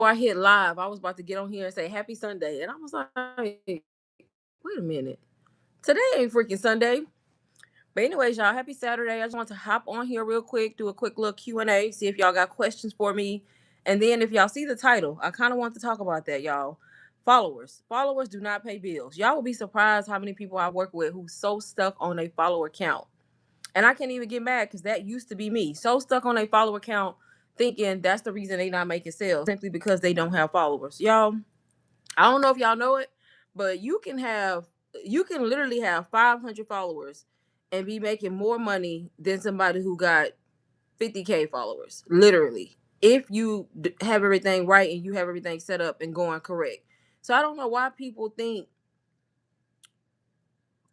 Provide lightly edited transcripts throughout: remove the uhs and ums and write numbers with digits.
I hit live, I was about to get on here and say happy Sunday. And I was like, wait a minute. Today ain't freaking Sunday. But anyways, y'all, happy Saturday. I just want to hop on here real quick, do a quick little Q&A, see if y'all got questions for me. And then if y'all see the title, I kind of want to talk about that, y'all. Followers. Followers do not pay bills. Y'all will be surprised how many people I work with who's so stuck on a follower count. And I can't even get mad because that used to be me. So stuck on a follower count, thinking that's the reason they not making sales, simply because they don't have followers. Y'all, I don't know if y'all know it, but you can literally have 500 followers and be making more money than somebody who got 50K followers, literally, if you have everything right and you have everything set up and going correct. So I don't know why people think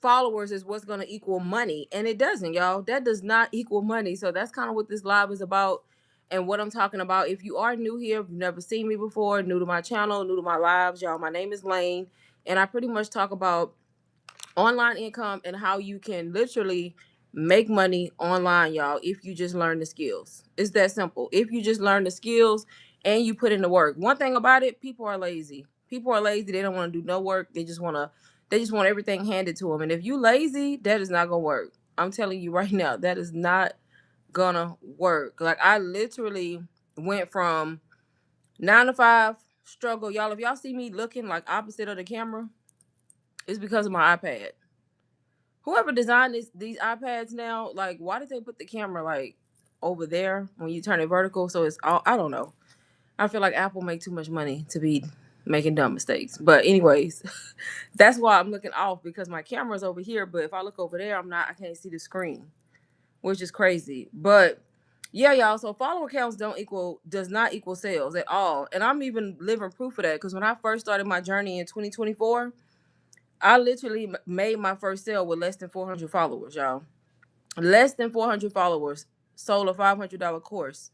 followers is what's going to equal money, and it doesn't, y'all. That does not equal money. So that's kind of what this live is about and what I'm talking about. If you are new here, if you've never seen me before, new to my channel, new to my lives, y'all, my name is Lane, and I pretty much talk about online income and how you can literally make money online, y'all, if you just learn the skills. It's that simple. If you just learn the skills and you put in the work. One thing about it, people are lazy. People are lazy. They don't want to do no work. They just want everything handed to them. And if you lazy, that is not gonna work. I'm telling you right now, that is not gonna work. Like, I literally went from 9 to 5 struggle, y'all. If y'all see me looking like opposite of the camera, it's because of my iPad. Whoever designed these iPads now, like, why did they put the camera like over there when you turn it vertical? So it's all, I don't know. I feel like Apple make too much money to be making dumb mistakes. But anyways, that's why I'm looking off, because my camera's over here. But if I look over there, I can't see the screen, which is crazy. But yeah, y'all. So follower counts does not equal sales at all. And I'm even living proof of that, because when I first started my journey in 2024, I literally made my first sale with less than 400 followers, y'all. Less than 400 followers, sold a $500 course.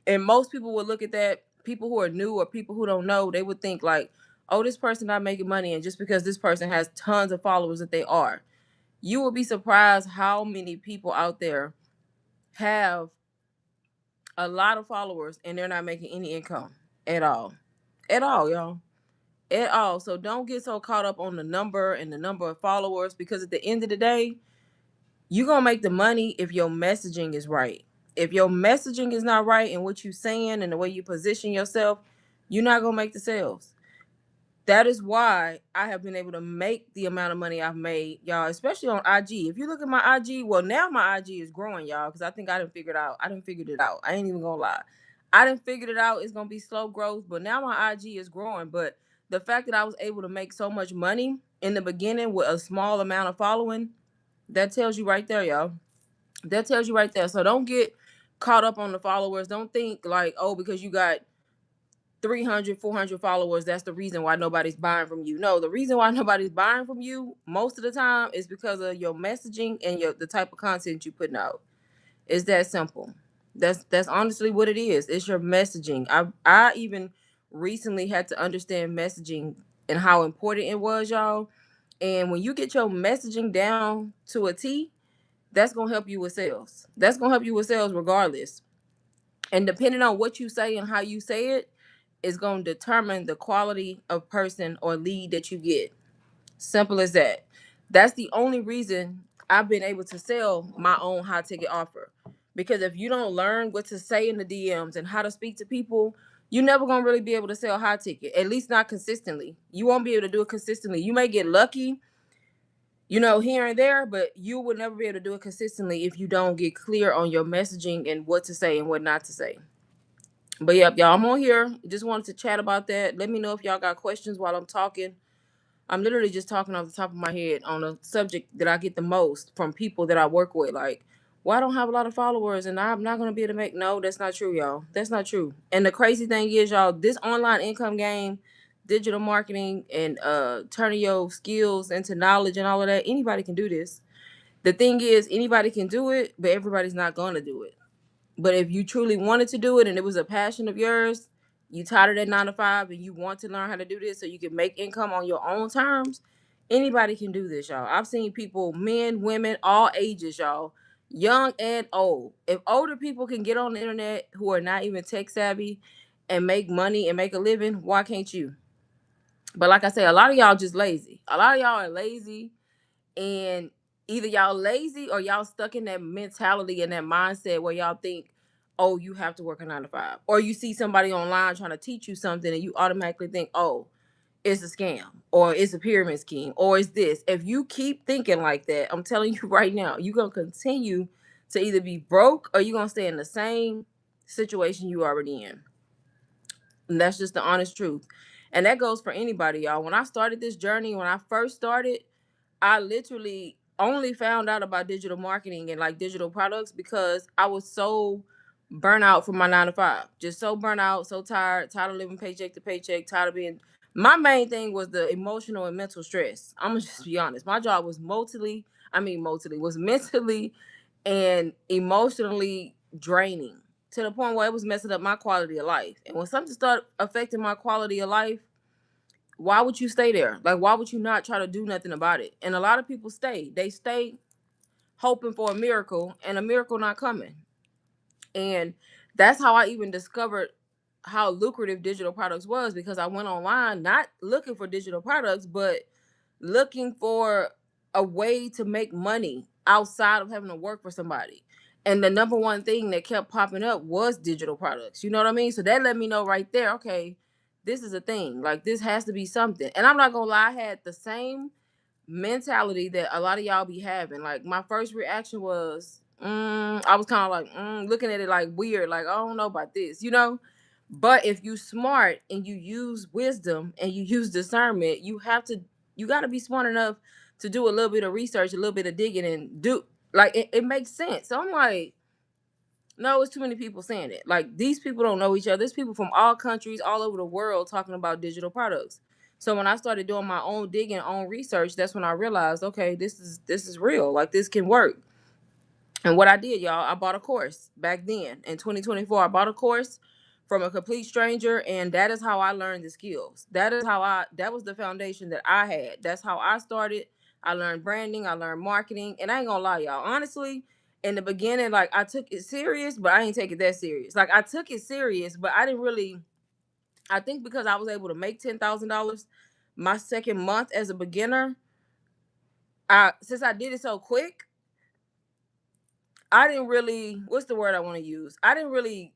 And most people would look at that, people who are new or people who don't know, they would think like, oh, this person not making money. And just because this person has tons of followers, that they are. You will be surprised how many people out there have a lot of followers and they're not making any income at all. At all, y'all. At all. So don't get so caught up on the number and the number of followers, because at the end of the day, you're going to make the money if your messaging is right. If your messaging is not right and what you're saying and the way you position yourself, you're not going to make the sales. That is why I have been able to make the amount of money I've made, y'all, especially on IG. If you look at my IG, well, now my IG is growing, y'all, because I think I didn't figure it out. I didn't figure it out. I ain't even going to lie. I didn't figure it out. It's going to be slow growth, but now my IG is growing. But the fact that I was able to make so much money in the beginning with a small amount of following, that tells you right there, y'all. That tells you right there. So don't get caught up on the followers. Don't think like, oh, because you got 300, 400 followers, that's the reason why nobody's buying from you. No, the reason why nobody's buying from you most of the time is because of your messaging and the type of content you putting out. It's that simple. That's honestly what it is. It's your messaging. I even recently had to understand messaging and how important it was, y'all. And when you get your messaging down to a T, that's gonna help you with sales. That's gonna help you with sales regardless. And depending on what you say and how you say it, is gonna determine the quality of person or lead that you get. Simple as that. That's the only reason I've been able to sell my own high ticket offer. Because if you don't learn what to say in the DMs and how to speak to people, you're never gonna really be able to sell high ticket. At least not consistently. You won't be able to do it consistently. You may get lucky, here and there, but you will never be able to do it consistently if you don't get clear on your messaging and what to say and what not to say. But yep, y'all, I'm on here. Just wanted to chat about that. Let me know if y'all got questions while I'm talking. I'm literally just talking off the top of my head on a subject that I get the most from people that I work with. Like, well, I don't have a lot of followers and I'm not gonna be able to make. No, that's not true, y'all. That's not true. And the crazy thing is, y'all, this online income game, digital marketing, and turning your skills into knowledge and all of that, anybody can do this. The thing is, anybody can do it, but everybody's not gonna do it. But if you truly wanted to do it and it was a passion of yours, you tired of that 9 to 5 and you want to learn how to do this so you can make income on your own terms, anybody can do this, y'all. I've seen people, men, women, all ages, y'all, young and old. If older people can get on the internet who are not even tech savvy and make money and make a living, why can't you? But like I say, a lot of y'all just lazy. A lot of y'all are lazy, and either y'all lazy or y'all stuck in that mentality and that mindset where y'all think, oh, you have to work a 9 to 5. Or you see somebody online trying to teach you something and you automatically think, oh, it's a scam or it's a pyramid scheme or it's this. If you keep thinking like that, I'm telling you right now, you're going to continue to either be broke or you're going to stay in the same situation you already in. And that's just the honest truth. And that goes for anybody, y'all. When I started this journey, when I first started, I literally only found out about digital marketing and like digital products because I was so burnt out from my 9 to 5. Just so burnt out, so tired of living paycheck to paycheck, tired of being. My main thing was the emotional and mental stress. I'm gonna just be honest. My job was was mentally and emotionally draining to the point where it was messing up my quality of life. And when something started affecting my quality of life, why would you stay there? Like, why would you not try to do nothing about it? And a lot of people stay. They stay hoping for a miracle and a miracle not coming. And that's how I even discovered how lucrative digital products was, because I went online not looking for digital products, but looking for a way to make money outside of having to work for somebody. And the number one thing that kept popping up was digital products. You know what I mean? So that let me know right there, okay, this is a thing. Like, this has to be something. And I'm not gonna lie, I had the same mentality that a lot of y'all be having. Like, my first reaction was, I was kind of like, looking at it like weird, like, I don't know about this, you know? But if you smart and you use wisdom and you use discernment, you got to be smart enough to do a little bit of research, a little bit of digging, and do, like, it makes sense. So I'm like, no, it's too many people saying it. Like, these people don't know each other. There's people from all countries, all over the world talking about digital products. So when I started doing my own digging, own research, that's when I realized, okay, this is real. Like, this can work. And what I did, y'all, I bought a course back then in 2024. I bought a course from a complete stranger, and that is how I learned the skills. That was the foundation that I had. That's how I started. I learned branding, I learned marketing, and I ain't gonna lie, y'all. Honestly, in the beginning, like, I took it serious, but I ain't take it that serious. Like, I took it serious, but I didn't really. I think because I was able to make $10,000 my second month as a beginner, since I did it so quick, I didn't really, what's the word I want to use? I didn't really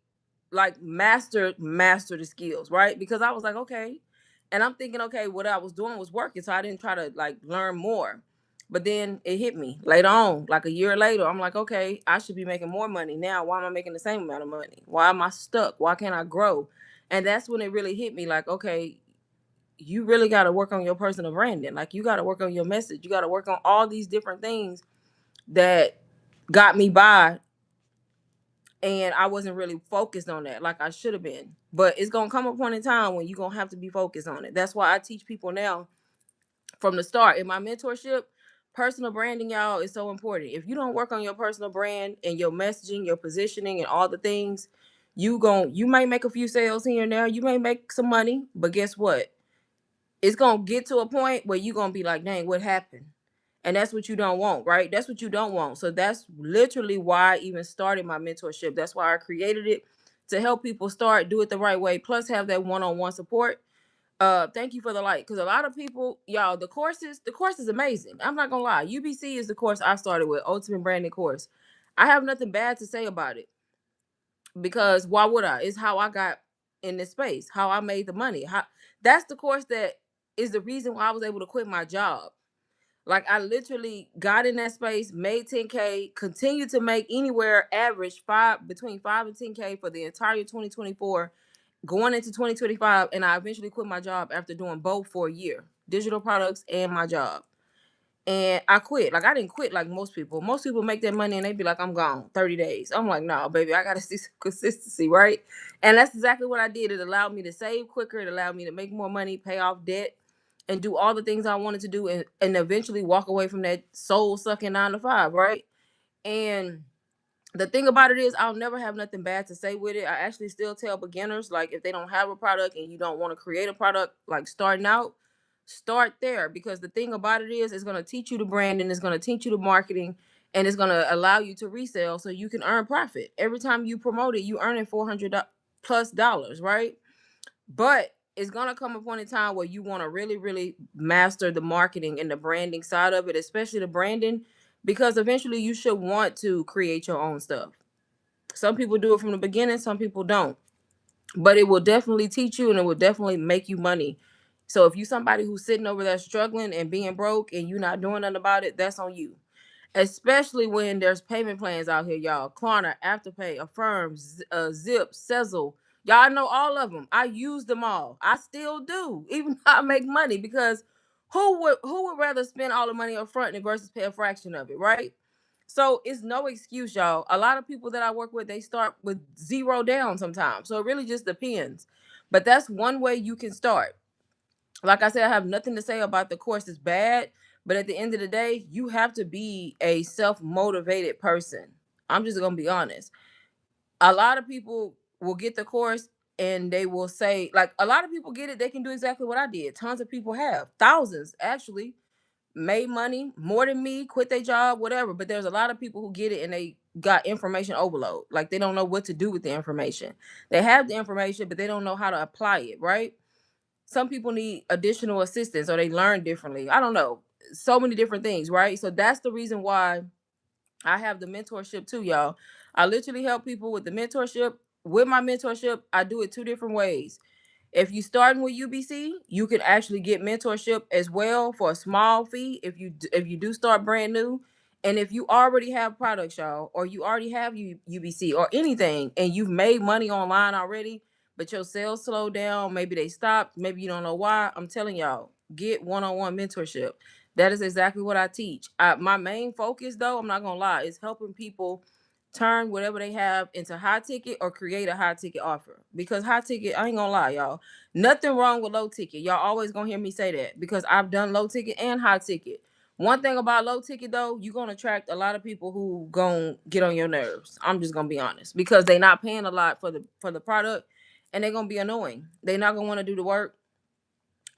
like master the skills, right? Because I was like, okay. And I'm thinking, okay, what I was doing was working. So I didn't try to like learn more. But then it hit me later on, like a year later. I'm like, okay, I should be making more money now. Why am I making the same amount of money? Why am I stuck? Why can't I grow? And that's when it really hit me, like, okay, you really got to work on your personal branding. Like, you got to work on your message. You got to work on all these different things that got me by, and I wasn't really focused on that like I should have been. But it's gonna come a point in time when you're gonna have to be focused on it. That's why I teach people now from the start in my mentorship. Personal branding, y'all, is so important. If you don't work on your personal brand and your messaging, your positioning, and all the things, you may make a few sales here and there. You may make some money, but guess what? It's gonna get to a point where you're gonna be like, dang, what happened? And that's what you don't want, right? That's what you don't want. So that's literally why I even started my mentorship. That's why I created it, to help people start, do it the right way, plus have that one-on-one support. Thank you for the like, because a lot of people, y'all, the course is amazing. I'm not gonna lie. UBC is the course I started with, Ultimate Branding Course. I have nothing bad to say about it, because why would I? It's how I got in this space, how I made the money. That's the course that is the reason why I was able to quit my job. Like, I literally got in that space, made 10K, continued to make anywhere average between 5 and 10K for the entire 2024, going into 2025, and I eventually quit my job after doing both for a year, digital products and my job. And I quit. Like, I didn't quit like most people. Most people make that money and they be like, I'm gone 30 days. I'm like, no, baby, I gotta see some consistency, right? And that's exactly what I did. It allowed me to save quicker, it allowed me to make more money, pay off debt, and do all the things I wanted to do, and eventually walk away from that soul sucking 9 to 5, right? And the thing about it is, I'll never have nothing bad to say with it. I actually still tell beginners, like, if they don't have a product and you don't want to create a product, like, starting out, start there. Because the thing about it is, it's going to teach you the branding, it's going to teach you the marketing, and it's going to allow you to resell so you can earn profit. Every time you promote it, you earning $400 plus, right? But it's gonna come a point in time where you want to really, really master the marketing and the branding side of it, especially the branding, because eventually you should want to create your own stuff. Some people do it from the beginning, some people don't. But it will definitely teach you and it will definitely make you money. So if you somebody who's sitting over there struggling and being broke and you not doing nothing about it, that's on you. Especially when there's payment plans out here, y'all. Klarna, Afterpay, Affirm, Zip, Sezzle. Y'all know all of them. I use them all. I still do, even though I make money, because who would rather spend all the money up front versus pay a fraction of it, right? So it's no excuse, y'all. A lot of people that I work with, they start with zero down sometimes. So it really just depends. But that's one way you can start. Like I said, I have nothing to say about the course is bad, but at the end of the day, you have to be a self-motivated person. I'm just gonna be honest. A lot of people will get the course and they will say, like, a lot of people get it, they can do exactly what I did. Tons of people have, thousands actually, made money more than me, quit their job, whatever. But there's a lot of people who get it and they got information overload. Like they don't know what to do with the information. They have the information, but they don't know how to apply it, right? Some people need additional assistance or they learn differently. I don't know. So many different things, right? So that's the reason why I have the mentorship too, y'all. I literally help people with the mentorship. With my mentorship, I do it two different ways. If you starting with UBC, you can actually get mentorship as well for a small fee if you do start brand new. And if you already have products, y'all, or you already have UBC or anything, and you've made money online already, but your sales slowed down, maybe they stopped, maybe you don't know why. I'm telling y'all, get one-on-one mentorship. That is exactly what I teach. My main focus, though, I'm not gonna lie, is helping people turn whatever they have into high ticket or create a high ticket offer. Because high ticket, I ain't gonna lie, y'all. Nothing wrong with low ticket. Y'all always gonna hear me say that because I've done low ticket and high ticket. One thing about low ticket though, you're gonna attract a lot of people who gonna get on your nerves. I'm just gonna be honest because they not paying a lot for the product, and they're gonna be annoying. They're not gonna want to do the work.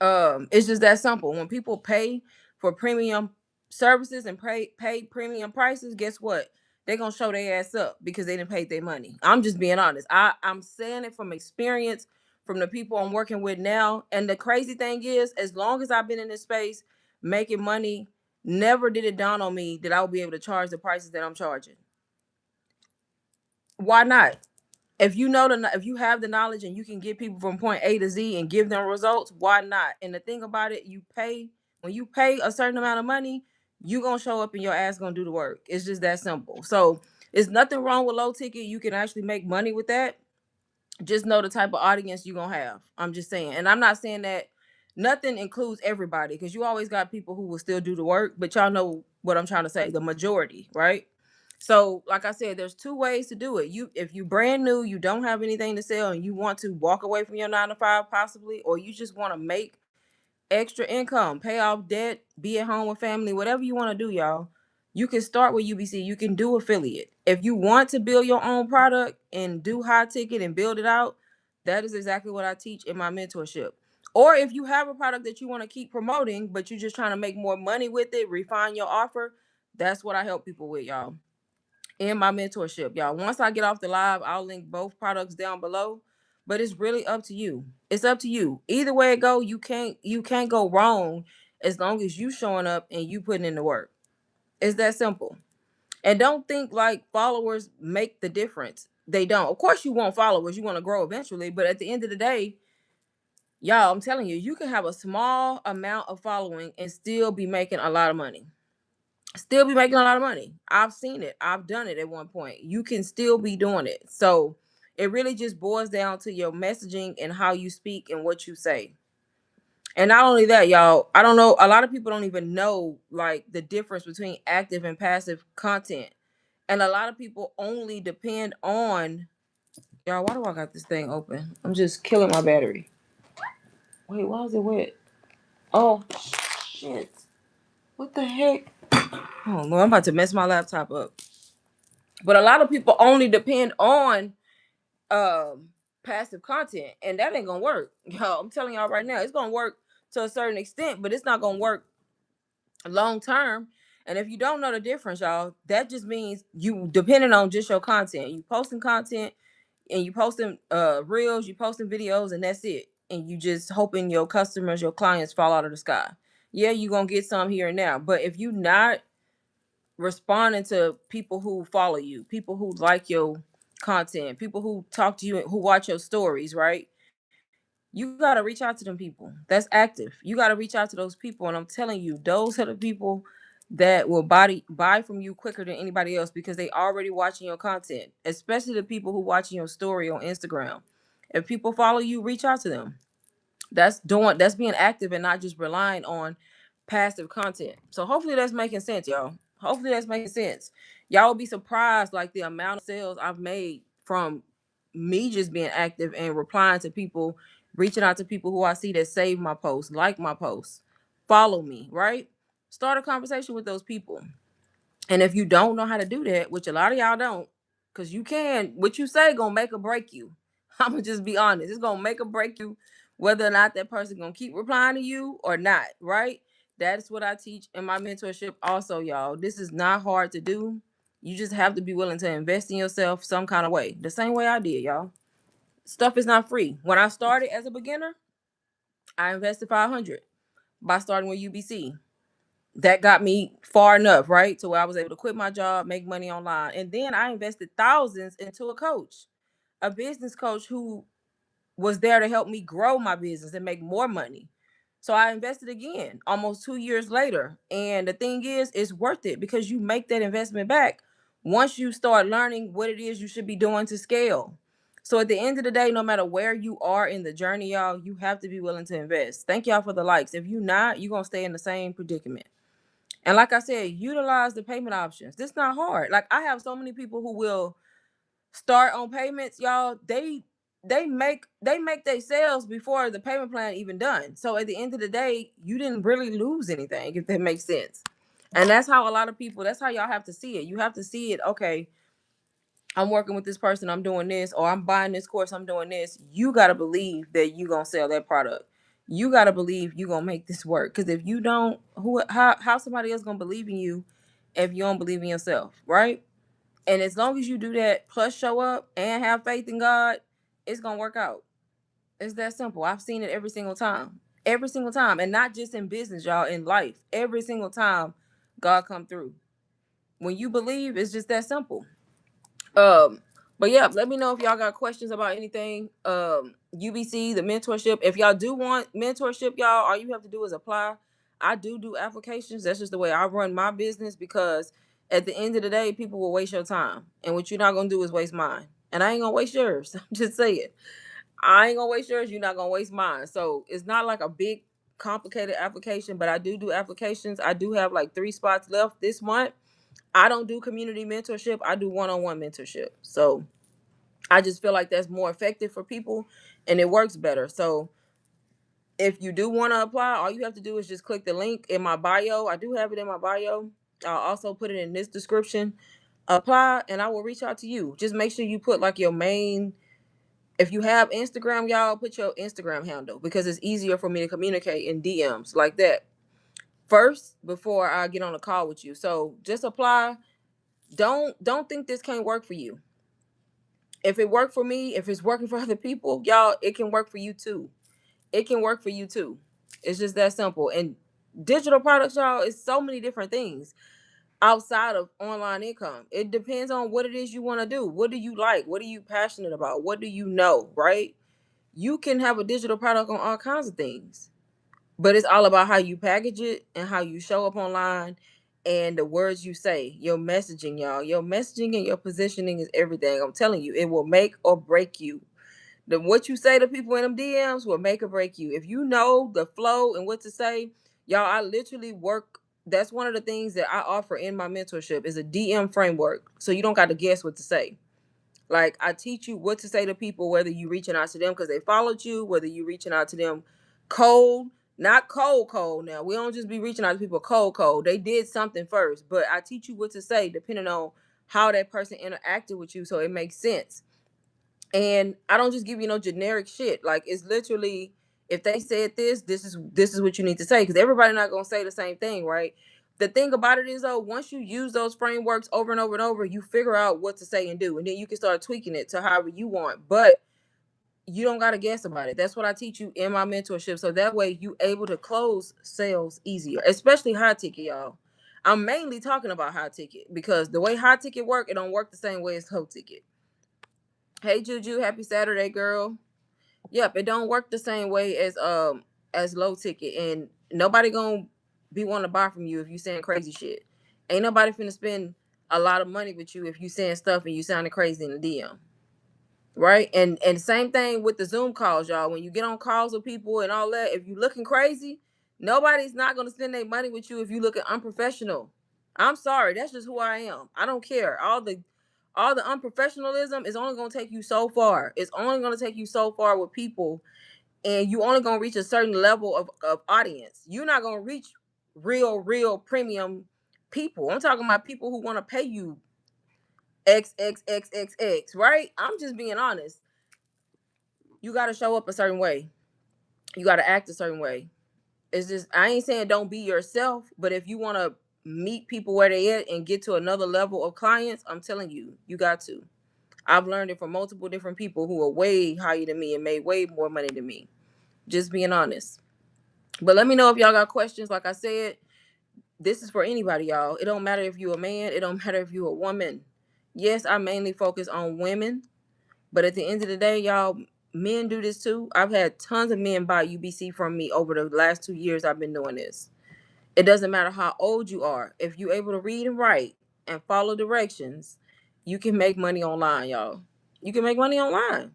It's just that simple. When people pay for premium services and pay premium prices, guess what? They're gonna show their ass up because they didn't pay their money. I'm just being honest. I'm saying it from experience, from the people I'm working with now. And the crazy thing is, as long as I've been in this space making money, never did it dawn on me that I would be able to charge the prices that I'm charging. Why not? If you have the knowledge and you can get people from point A to Z and give them results, why not? And the thing about it, when you pay a certain amount of money, you gonna show up and your ass gonna do the work. It's just that simple. So it's nothing wrong with low ticket. You can actually make money with that. Just know the type of audience you're gonna have. I'm just saying. And I'm not saying that nothing includes everybody, because you always got people who will still do the work, but y'all know what I'm trying to say, the majority, right? So like I said, there's two ways to do it. If you brand new, you don't have anything to sell and you want to walk away from your 9 to 5 possibly, or you just want to make extra income, pay off debt, be at home with family, whatever you want to do, y'all. You can start with UBC. You can do affiliate. If you want to build your own product and do high ticket and build it out, that is exactly what I teach in my mentorship. Or if you have a product that you want to keep promoting, but you're just trying to make more money with it, refine your offer, that's what I help people with, y'all, in my mentorship, y'all. Once I get off the live, I'll link both products down below. But it's really up to you. It's up to you. Either way it go, you can't go wrong as long as you showing up and you putting in the work. It's that simple. And don't think like followers make the difference. They don't. Of course you want followers, you want to grow eventually, but at the end of the day, y'all, I'm telling you, you can have a small amount of following and still be making a lot of money. Still be making a lot of money. I've seen it. I've done it at one point. You can still be doing it. So it really just boils down to your messaging and how you speak and what you say. And not only that, y'all, I don't know, a lot of people don't even know like the difference between active and passive content. And a lot of people only depend on, y'all, why do I got this thing open? I'm just killing my battery. Wait, why is it wet? Oh shit. What the heck? Oh no, I'm about to mess my laptop up. But a lot of people only depend on um passive content, and that ain't gonna work. Yo, I'm telling y'all right now, it's gonna work to a certain extent, but it's not gonna work long term. And if you don't know the difference, y'all, that just means you depending on just your content. You posting content and you posting reels, you posting videos, and that's it. and you just hoping your customers, your clients fall out of the sky. Yeah, you're gonna get some here and there. But if you not responding to people who follow you, people who like your content, people who talk to you, who watch your stories, right? You got to reach out to them people. That's active. You got to reach out to those people. And I'm telling you, those are the people that will buy from you quicker than anybody else because they already watching your content, especially the people who watching your story on Instagram. If people follow you, reach out to them. That's being active and not just relying on passive content. So hopefully that's making sense, y'all. Hopefully that's making sense. Y'all will be surprised like the amount of sales I've made from me just being active and replying to people, reaching out to people who I see that save my posts, like my posts, follow me, right? Start a conversation with those people. And if you don't know how to do that, which a lot of y'all don't, because you can, what you say gonna make or break you. I'm gonna just be honest. It's gonna make or break you whether or not that person gonna keep replying to you or not, right? That's what I teach in my mentorship also, y'all. This is not hard to do. You just have to be willing to invest in yourself some kind of way. The same way I did, y'all. Stuff is not free. When I started as a beginner, I invested 500 by starting with UBC. That got me far enough, right? To where I was able to quit my job, make money online. And then I invested thousands into a coach, a business coach who was there to help me grow my business and make more money. So I invested again almost 2 years later. And the thing is, it's worth it because you make that investment back once you start learning what it is you should be doing to scale. So at the end of the day, no matter where you are in the journey, y'all, you have to be willing to invest. Thank y'all for the likes. If you not, you're going to stay in the same predicament. And like I said, utilize the payment options. This not hard. Like I have so many people who will start on payments, y'all. They make their sales before the payment plan even done. So at the end of the day, you didn't really lose anything, if that makes sense. And that's how a lot of people, that's how y'all have to see it. You have to see it, okay, I'm working with this person, I'm doing this, or I'm buying this course, I'm doing this. You gotta believe that you gonna sell that product. You gotta believe you gonna make this work. Because if you don't, how somebody else gonna believe in you if you don't believe in yourself, right? And as long as you do that, plus show up and have faith in God, it's gonna work out. It's that simple. I've seen it every single time. Every single time. And not just in business, y'all, in life. Every single time God come through. When you believe, it's just that simple. Um, but yeah, let me know if y'all got questions about anything. UBC, the mentorship. If y'all do want mentorship, y'all, all you have to do is apply. I do applications. That's just the way I run my business because at the end of the day, people will waste your time. And what you're not gonna do is waste mine. And I ain't gonna waste yours. I'm just saying. I ain't gonna waste yours, you're not gonna waste mine. So it's not like a big complicated application, but I do applications. I do have like 3 spots left this month. I don't do community mentorship. I do one-on-one mentorship. So I just feel like that's more effective for people and it works better. So if you do want to apply, all you have to do is just click the link in my bio. I do have it in my bio. I'll also put it in this description. Apply and I will reach out to you. Just make sure you put like your main, if you have Instagram, y'all put your Instagram handle because it's easier for me to communicate in DMs like that first before I get on a call with you. So just apply. Don't think this can't work for you. If it worked for me, if it's working for other people, y'all, it can work for you too. It can work for you too. It's just that simple. And digital products, y'all, is so many different things outside of online income. It depends on what it is you want to do. What do you like? What are you passionate about? What do you know, right? You can have a digital product on all kinds of things, but it's all about how you package it and how you show up online and the words you say, your messaging, y'all. Your messaging and your positioning is everything. I'm telling you, it will make or break you. The what you say to people in them DMs will make or break you. If you know the flow and what to say, y'all, I literally work. That's one of the things that I offer in my mentorship is a DM framework. So you don't got to guess what to say. Like I teach you what to say to people, whether you reaching out to them because they followed you, whether you reaching out to them cold, not cold. Now we don't just be reaching out to people cold. They did something first, but I teach you what to say depending on how that person interacted with you, so it makes sense. And I don't just give you no generic shit. Like it's literally if they said this is what you need to say because everybody not gonna say the same thing, right? The thing about it is though, once you use those frameworks over and over and over, you figure out what to say and do, and then you can start tweaking it to however you want. But you don't got to guess about it. That's what I teach you in my mentorship. So that way you able to close sales easier, especially high ticket, y'all. I'm mainly talking about high ticket because the way high ticket work, it don't work the same way as low ticket. Hey Juju, happy Saturday, girl. Yep, it don't work the same way as low ticket, and nobody gonna be wanting to buy from you if you saying crazy shit. Ain't nobody finna spend a lot of money with you if you saying stuff and you sounding crazy in the DM. Right? And same thing with the Zoom calls, y'all. When you get on calls with people and all that, if you looking crazy, nobody's not gonna spend their money with you if you looking unprofessional. I'm sorry, that's just who I am. I don't care. All the unprofessionalism is only gonna take you so far. It's only gonna take you so far with people, and you only gonna reach a certain level of audience. You're not gonna reach real premium people. I'm talking about people who want to pay you XXXXX, right? I'm just being honest. You got to show up a certain way. You got to act a certain way. It's just, I ain't saying don't be yourself, but if you want to meet people where they at and get to another level of clients, I'm telling you, you got to. I've learned it from multiple different people who are way higher than me and made way more money than me. Just being honest. But let me know if y'all got questions. Like I said, this is for anybody, y'all. It don't matter if you a man. It don't matter if you a woman. Yes, I mainly focus on women. But at the end of the day, y'all, men do this too. I've had tons of men buy UBC from me over the last 2 years I've been doing this. It doesn't matter how old you are. If you're able to read and write and follow directions, you can make money online, y'all. You can make money online.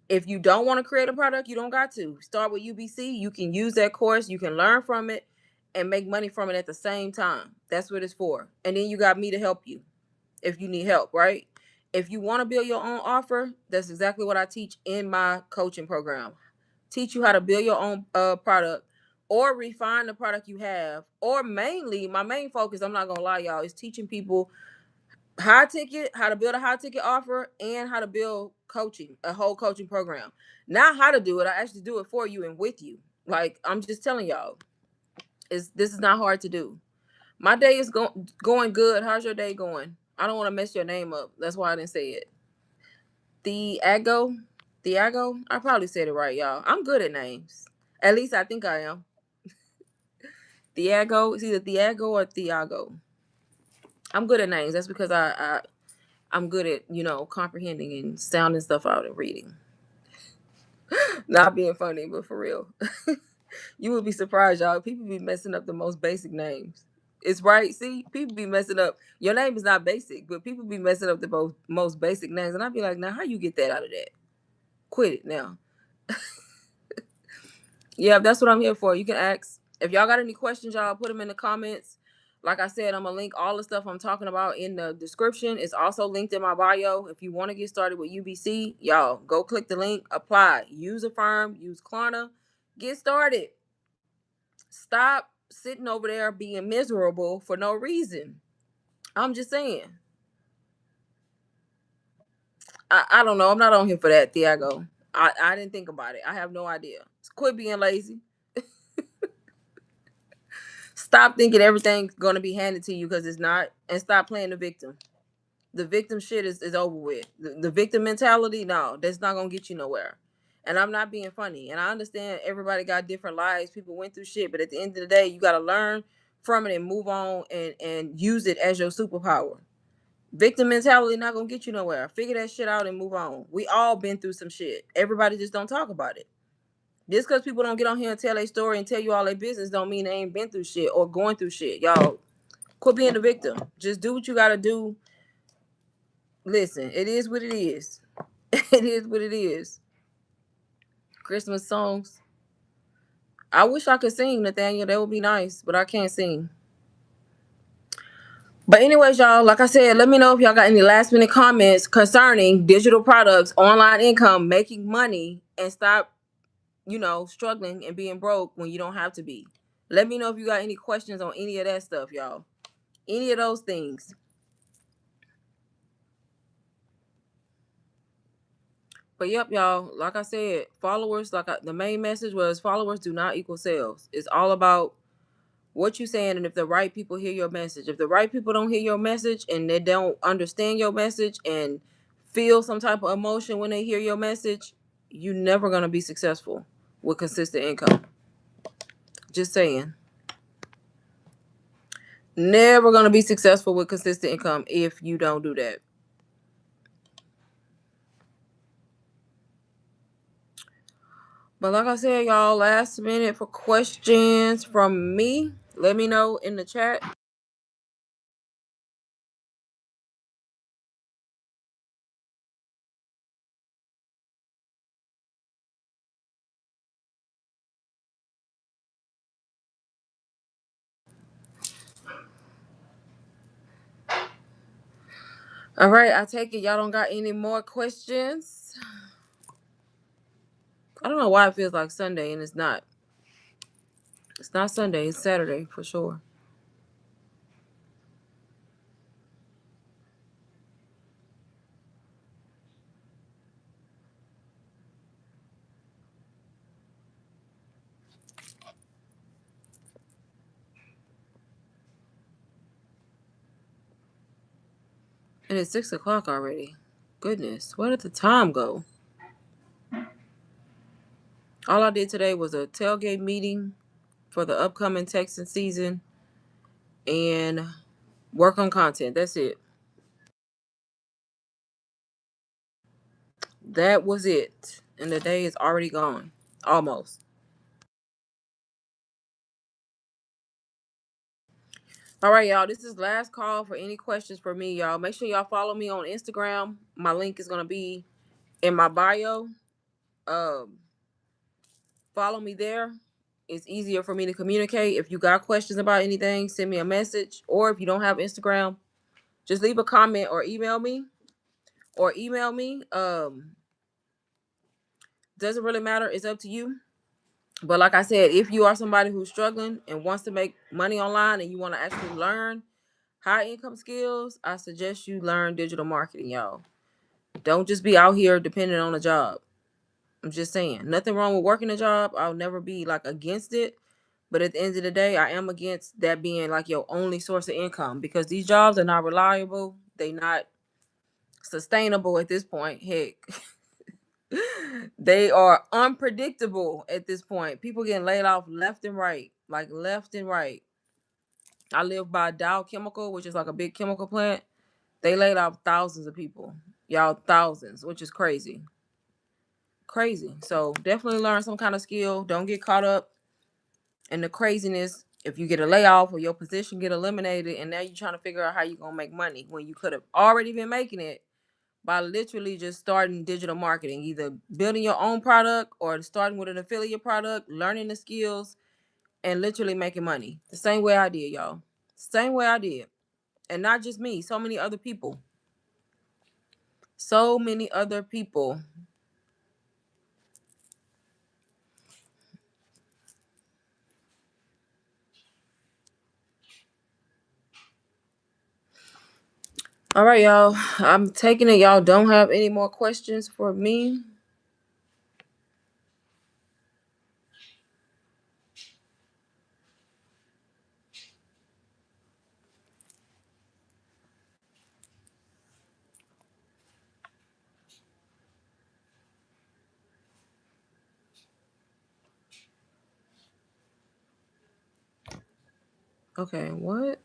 If you don't want to create a product, you don't got to. Start with UBC. You can use that course. You can learn from it and make money from it at the same time. That's what it's for. And then you got me to help you if you need help, right? If you want to build your own offer, that's exactly what I teach in my coaching program. Teach you how to build your own product or refine the product you have. Or mainly, my main focus, I'm not going to lie, y'all, is teaching people high ticket, how to build a high ticket offer and how to build coaching, a whole coaching program. Not how to do it, I actually do it for you and with you. Like, I'm just telling y'all, this is not hard to do. My day is going good. How's your day going? I don't want to mess your name up. That's why I didn't say it. Thiago? Thiago? I probably said it right, y'all. I'm good at names. At least I think I am. Thiago? It's either Thiago or Thiago. I'm good at names. That's because I'm good at, comprehending and sounding stuff out and reading. Not being funny, but for real. You would be surprised, y'all. People be messing up the most basic names. It's right. See, people be messing up. Your name is not basic, but people be messing up the most basic names. And I'd be like, now, how you get that out of that? Quit it now. Yeah, that's what I'm here for. You can ask. If y'all got any questions, y'all put them in the comments. Like I said, I'm going to link all the stuff I'm talking about in the description. It's also linked in my bio. If you want to get started with UBC, y'all go click the link, apply, use Affirm, use Klarna, get started. Stop sitting over there being miserable for no reason. I'm just saying. I don't know. I'm not on here for that, Thiago. I didn't think about it. I have no idea. Quit being lazy. Stop thinking everything's going to be handed to you because it's not. And stop playing the victim. The victim shit is over with. The victim mentality, no, that's not going to get you nowhere. And I'm not being funny. And I understand everybody got different lives. People went through shit. But at the end of the day, you got to learn from it and move on and use it as your superpower. Victim mentality not gonna get you nowhere. Figure that shit out and move on. We all been through some shit. Everybody just don't talk about it. Just because people don't get on here and tell their story and tell you all their business don't mean they ain't been through shit or going through shit. Y'all quit being the victim. Just do what you gotta do. Listen, it is what it is. It is what it is. Christmas songs. I wish I could sing, Nathaniel. That would be nice, but I can't sing. But anyways, y'all, like I said, let me know if y'all got any last minute comments concerning digital products, online income, making money, and stop, struggling and being broke when you don't have to be. Let me know if you got any questions on any of that stuff, y'all. Any of those things. But yep, y'all, like I said, followers, the main message was followers do not equal sales. It's all about what you saying and if the right people hear your message. If the right people don't hear your message and they don't understand your message and feel some type of emotion when they hear your message, you never gonna be successful with consistent income. Just saying. Never gonna be successful with consistent income if you don't do that. But like I said, y'all, last minute for questions from me. Let me know in the chat. All right, I take it y'all don't got any more questions. I don't know why it feels like Sunday and it's not. It's not Sunday, it's Saturday for sure. And it's 6 o'clock already. Goodness, where did the time go? All I did today was a tailgate meeting for the upcoming Texan season and work on content. That's it. That was it. And the day is already gone. Almost. All right, y'all. This is last call for any questions for me, y'all. Make sure y'all follow me on Instagram. My link is gonna be in my bio. Um, Follow me there. It's easier for me to communicate. If you got questions about anything, send me a message. Or if you don't have Instagram, just leave a comment or email me. Doesn't really matter. It's up to you. But like I said, if you are somebody who's struggling and wants to make money online and you want to actually learn high income skills, I suggest you learn digital marketing, y'all. Don't just be out here dependent on a job. I'm just saying, nothing wrong with working a job. I'll never be like against it. But at the end of the day, I am against that being like your only source of income because these jobs are not reliable. They not sustainable at this point. Heck, they are unpredictable at this point. People getting laid off left and right, like left and right. I live by Dow Chemical, which is like a big chemical plant. They laid off thousands of people, y'all, thousands, which is crazy, crazy. So definitely learn some kind of skill. Don't get caught up in the craziness. If you get a layoff or your position get eliminated, and now you're trying to figure out how you're gonna make money when you could have already been making it by literally just starting digital marketing, either building your own product or starting with an affiliate product, learning the skills, and literally making money. The same way I did, y'all. Same way I did. And not just me, so many other people. So many other people. All right, y'all. I'm taking it. Y'all don't have any more questions for me. Okay, what?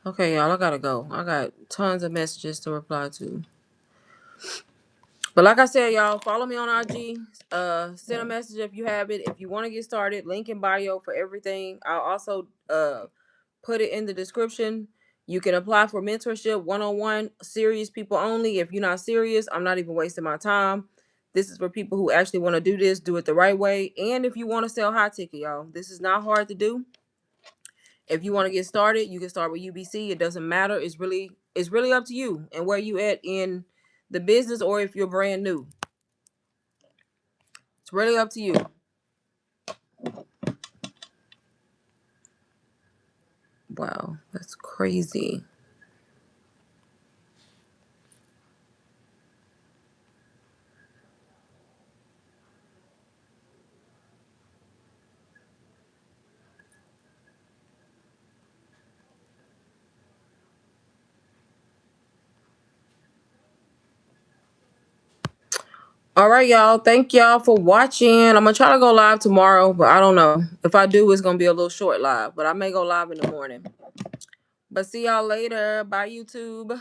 Okay, y'all, I gotta go. I got tons of messages to reply to. But like I said, y'all, follow me on IG. Send a message if you have it. If you want to get started, link in bio for everything. I'll also put it in the description. You can apply for mentorship, one-on-one, serious people only. If you're not serious, I'm not even wasting my time. This is for people who actually want to do this, do it the right way. And if you want to sell high ticket, y'all, this is not hard to do. If you want to get started, you can start with UBC. It doesn't matter. It's really up to you and where you at in the business, or if you're brand new. It's really up to you. Wow, that's crazy. All right, y'all. Thank y'all for watching. I'm gonna try to go live tomorrow, but I don't know. If I do, it's gonna be a little short live, but I may go live in the morning. But see y'all later. Bye, YouTube.